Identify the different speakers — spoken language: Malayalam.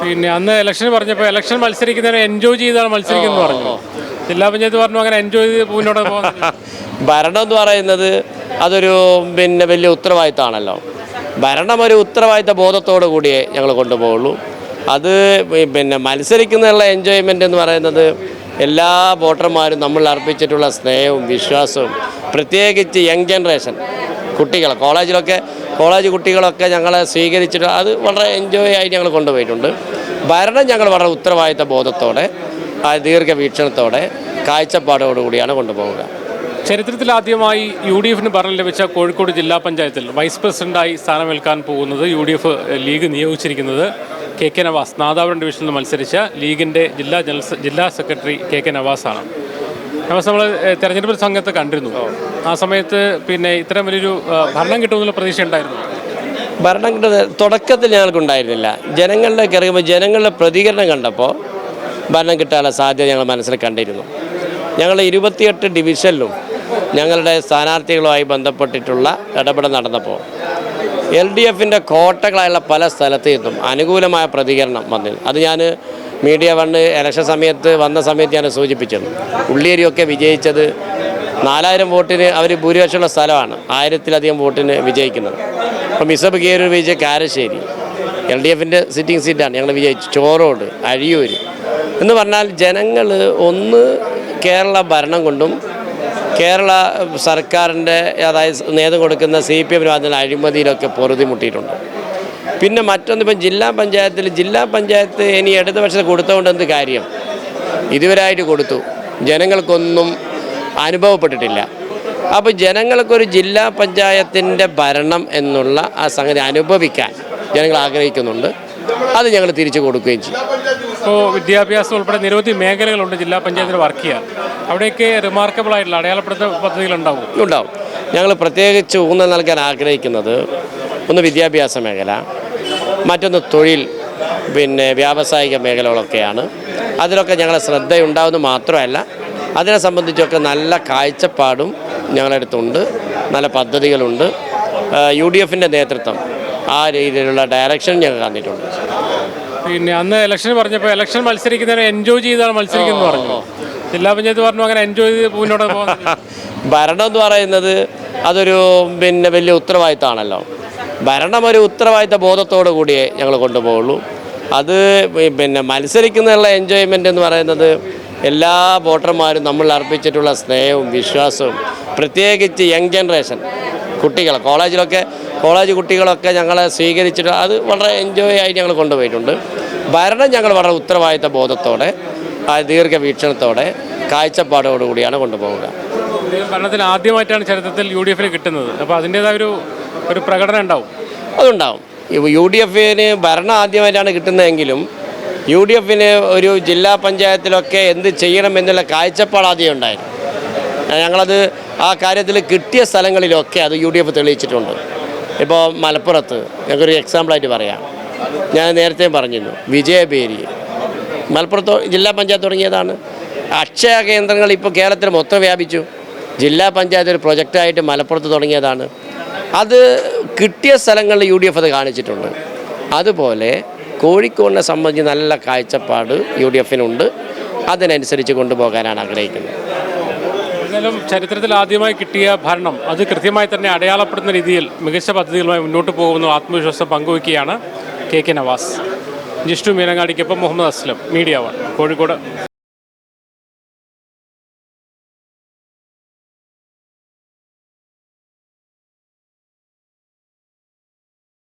Speaker 1: പിന്നെ അന്ന് ഇലക്ഷൻ പറഞ്ഞപ്പോൾ ഇലക്ഷൻ മത്സരിക്കുന്നതിനെ എൻജോയ് ചെയ്താണ് മത്സരിക്കുന്നത് പറഞ്ഞു. ജില്ലാ പഞ്ചായത്ത് പറഞ്ഞു അങ്ങനെ എൻജോയ് ചെയ്ത് മുന്നോട്ട് പോകാൻ.
Speaker 2: ഭരണം എന്ന് പറയുന്നത് അതൊരു വലിയ ഉത്തരവാദിത്തമാണല്ലോ. ഭരണം ഒരു ഉത്തരവാദിത്ത ബോധത്തോടു കൂടിയേ ഞങ്ങൾ കൊണ്ടുപോകുള്ളൂ. അത് മത്സരിക്കുന്നതിനുള്ള എൻജോയ്മെൻ്റ് എന്ന് പറയുന്നത് എല്ലാ വോട്ടർമാരും നമ്മൾ അർപ്പിച്ചിട്ടുള്ള സ്നേഹവും വിശ്വാസവും, പ്രത്യേകിച്ച് യങ് ജനറേഷൻ കുട്ടികൾ, കോളേജ് കുട്ടികളൊക്കെ ഞങ്ങളെ സ്വീകരിച്ചിട്ട് അത് വളരെ എൻജോയ് ആയി ഞങ്ങൾ കൊണ്ടുപോയിട്ടുണ്ട്. ഭരണം ഞങ്ങൾ വളരെ ഉത്തരവാദിത്ത ബോധത്തോടെ, ദീർഘവീക്ഷണത്തോടെ, കാഴ്ചപ്പാടോടുകൂടിയാണ് കൊണ്ടുപോവുക.
Speaker 1: ചരിത്രത്തിൽ ആദ്യമായി UDF ഭരണം ലഭിച്ച കോഴിക്കോട് ജില്ലാ പഞ്ചായത്തിൽ വൈസ് പ്രസിഡന്റായി സ്ഥാനമേൽക്കാൻ പോകുന്നത് UDF ലീഗ് നിയോഗിച്ചിരിക്കുന്നത് KK നവാസ്, നാദാപുരം ഡിവിഷനിൽ നിന്ന് മത്സരിച്ച ലീഗിൻ്റെ ജില്ലാ സെക്രട്ടറി KK നവാസാണ്. നവാസ് നമ്മൾ തെരഞ്ഞെടുപ്പ് സംഘത്തെ കണ്ടിരുന്നു. ആ സമയത്ത് ഇത്തരം വലിയൊരു ഭരണം കിട്ടുമെന്നുള്ള പ്രതീക്ഷ ഉണ്ടായിരുന്നു?
Speaker 2: ഭരണം കിട്ടുന്നത് തുടക്കത്തിൽ ഞങ്ങൾക്കുണ്ടായിരുന്നില്ല. ജനങ്ങളിലേക്ക് ഇറങ്ങുമ്പോൾ ജനങ്ങളുടെ പ്രതികരണം കണ്ടപ്പോൾ ഭരണം കിട്ടാനുള്ള സാധ്യത ഞങ്ങൾ മനസ്സിൽ കണ്ടിരുന്നു. ഞങ്ങൾ 28 ഡിവിഷനിലും ഞങ്ങളുടെ സ്ഥാനാർത്ഥികളുമായി ബന്ധപ്പെട്ടിട്ടുള്ള ഇടപെടൽ നടന്നപ്പോൾ LDFിൻ്റെ കോട്ടകളായുള്ള പല സ്ഥലത്തു നിന്നും അനുകൂലമായ പ്രതികരണം വന്നിരുന്നു. അത് ഞാൻ മീഡിയ ഇലക്ഷൻ വന്ന സമയത്ത് ഞാൻ സൂചിപ്പിച്ചിരുന്നു. ഉള്ളിയേരിയൊക്കെ വിജയിച്ചത് 4000 വോട്ടിന് അവർ ഭൂരിപക്ഷമുള്ള സ്ഥലമാണ്, 1000-ലധികം വോട്ടിന് വിജയിക്കുന്നത്. അപ്പം മിസബ് ഗേരൂർ വിജയിച്ച കാരശ്ശേരി LDFിൻ്റെ സിറ്റിംഗ് സീറ്റാണ് ഞങ്ങൾ വിജയിച്ചു. ചോറോട്, അഴിയൂർ എന്ന് പറഞ്ഞാൽ ജനങ്ങൾ ഒന്ന് കേരള ഭരണം കൊണ്ടും കേരള സർക്കാരിൻ്റെ അതായത് നേതൃത്വം കൊടുക്കുന്ന CPM അഴിമതിയിലൊക്കെ പൊറുതിമുട്ടിയിട്ടുണ്ട്. പിന്നെ മറ്റൊന്ന്, ഇപ്പം ജില്ലാ പഞ്ചായത്ത് ഇനി ഇടതുപക്ഷത്ത് കൊടുത്തുകൊണ്ട് എന്ത് കാര്യം? ഇതുവരായിട്ട് കൊടുത്തു, ജനങ്ങൾക്കൊന്നും അനുഭവപ്പെട്ടിട്ടില്ല. അപ്പോൾ ജനങ്ങൾക്കൊരു ജില്ലാ പഞ്ചായത്തിൻ്റെ ഭരണം എന്നുള്ള ആ സംഗതി അനുഭവിക്കാൻ ജനങ്ങൾ ആഗ്രഹിക്കുന്നുണ്ട്. അത് ഞങ്ങൾ തിരിച്ചു കൊടുക്കുകയും ചെയ്യും.
Speaker 1: ഇപ്പോൾ വിദ്യാഭ്യാസം ഉൾപ്പെടെ നിരവധി മേഖലകളുണ്ട് ജില്ലാ പഞ്ചായത്തിൽ വർക്ക് ചെയ്യാൻ. അവിടെയൊക്കെ റിമാർക്കബിൾ ആയിട്ടുള്ള അടയാളപ്പെടുത്തുന്ന പദ്ധതികളുണ്ടാവും?
Speaker 2: ഞങ്ങൾ പ്രത്യേകിച്ച് ഊന്നൽ നൽകാൻ ആഗ്രഹിക്കുന്നത് ഒന്ന് വിദ്യാഭ്യാസ മേഖല, മറ്റൊന്ന് തൊഴിൽ, വ്യാവസായിക മേഖലകളൊക്കെയാണ്. അതിലൊക്കെ ഞങ്ങളെ ശ്രദ്ധയുണ്ടാവുന്നത് മാത്രമല്ല, അതിനെ സംബന്ധിച്ചൊക്കെ നല്ല കാഴ്ചപ്പാടും ഞങ്ങളടുത്തുണ്ട്, നല്ല പദ്ധതികളുണ്ട്. UDFിൻ്റെ നേതൃത്വം ആ രീതിയിലുള്ള ഡയറക്ഷൻ ഞങ്ങൾ തന്നിട്ടുണ്ട്.
Speaker 1: അന്ന് ഇലക്ഷൻ പറഞ്ഞപ്പോൾ ഇലക്ഷൻ മത്സരിക്കുന്നതിനെ എൻജോയ് ചെയ്താണ് മത്സരിക്കുന്നത് പറഞ്ഞു. ജില്ലാ പഞ്ചായത്ത് പറഞ്ഞു അങ്ങനെ എൻജോയ് ചെയ്ത് മുന്നോട്ട് പോകാൻ.
Speaker 2: ഭരണം എന്ന് പറയുന്നത് അതൊരു വലിയ ഉത്തരവാദിത്തമാണല്ലോ. ഭരണം ഒരു ഉത്തരവാദിത്ത ബോധത്തോടു കൂടിയേ ഞങ്ങൾ കൊണ്ടുപോകുള്ളൂ. അത് മത്സരിക്കുന്നതിനുള്ള എൻജോയ്മെൻ്റ് എന്ന് പറയുന്നത് എല്ലാ വോട്ടർമാരും നമ്മൾ അർപ്പിച്ചിട്ടുള്ള സ്നേഹവും വിശ്വാസവും, പ്രത്യേകിച്ച് യങ് ജനറേഷൻ കുട്ടികൾ, കോളേജ് കുട്ടികളൊക്കെ ഞങ്ങളെ സ്വീകരിച്ചിട്ട് അത് വളരെ എൻജോയ് ആയി ഞങ്ങൾ കൊണ്ടുപോയിട്ടുണ്ട്. ഭരണം ഞങ്ങൾ വളരെ ഉത്തരവാദിത്ത ബോധത്തോടെ, ദീർഘവീക്ഷണത്തോടെ, കാഴ്ചപ്പാടോടുകൂടിയാണ് കൊണ്ടുപോവുക.
Speaker 1: ഭരണത്തിൽ ആദ്യമായിട്ടാണ് ചരിത്രത്തിൽ UDF കിട്ടുന്നത്. അപ്പോൾ അതിൻ്റേതായ ഒരു പ്രകടനം ഉണ്ടാവും.
Speaker 2: അതുണ്ടാവും. UDFന് ഭരണം ആദ്യമായിട്ടാണ് കിട്ടുന്നതെങ്കിലും UDFന് ഒരു ജില്ലാ പഞ്ചായത്തിലൊക്കെ എന്ത് ചെയ്യണം എന്നുള്ള കാഴ്ചപ്പാട് ആദ്യം ഉണ്ടായിരുന്നു. ഞങ്ങളത് ആ കാര്യത്തിൽ കിട്ടിയ സ്ഥലങ്ങളിലൊക്കെ അത് UDF തെളിയിച്ചിട്ടുണ്ട്. ഇപ്പോൾ മലപ്പുറത്ത് ഞങ്ങൾക്കൊരു എക്സാമ്പിളായിട്ട് പറയാം. ഞാൻ നേരത്തെ പറഞ്ഞിരുന്നു, വിജയബേരി മലപ്പുറത്ത് ജില്ലാ പഞ്ചായത്ത് തുടങ്ങിയതാണ്. അക്ഷയ കേന്ദ്രങ്ങൾ ഇപ്പോൾ കേരളത്തിൽ മൊത്തം വ്യാപിച്ചു. ജില്ലാ പഞ്ചായത്ത് ഒരു പ്രൊജക്റ്റായിട്ട് മലപ്പുറത്ത് തുടങ്ങിയതാണ്. അത് കിട്ടിയ സ്ഥലങ്ങളിൽ UDF അത് കാണിച്ചിട്ടുണ്ട്. അതുപോലെ കോഴിക്കോടിനെ സംബന്ധിച്ച് നല്ല കാഴ്ചപ്പാട് UDFനുണ്ട്. അതിനനുസരിച്ച് കൊണ്ടുപോകാനാണ് ആഗ്രഹിക്കുന്നത്.
Speaker 1: എന്നാലും ചരിത്രത്തിൽ ആദ്യമായി കിട്ടിയ ഭരണം അത് കൃത്യമായി തന്നെ അടയാളപ്പെടുന്ന രീതിയിൽ മികച്ച പദ്ധതികളുമായി മുന്നോട്ട് പോകുന്ന ആത്മവിശ്വാസം പങ്കുവയ്ക്കുകയാണ് KK നവാസ്. ജിഷ്ണു മീനങ്ങാടിക്കൊപ്പം മുഹമ്മദ് അസ്ലം, മീഡിയ 1, കോഴിക്കോട്.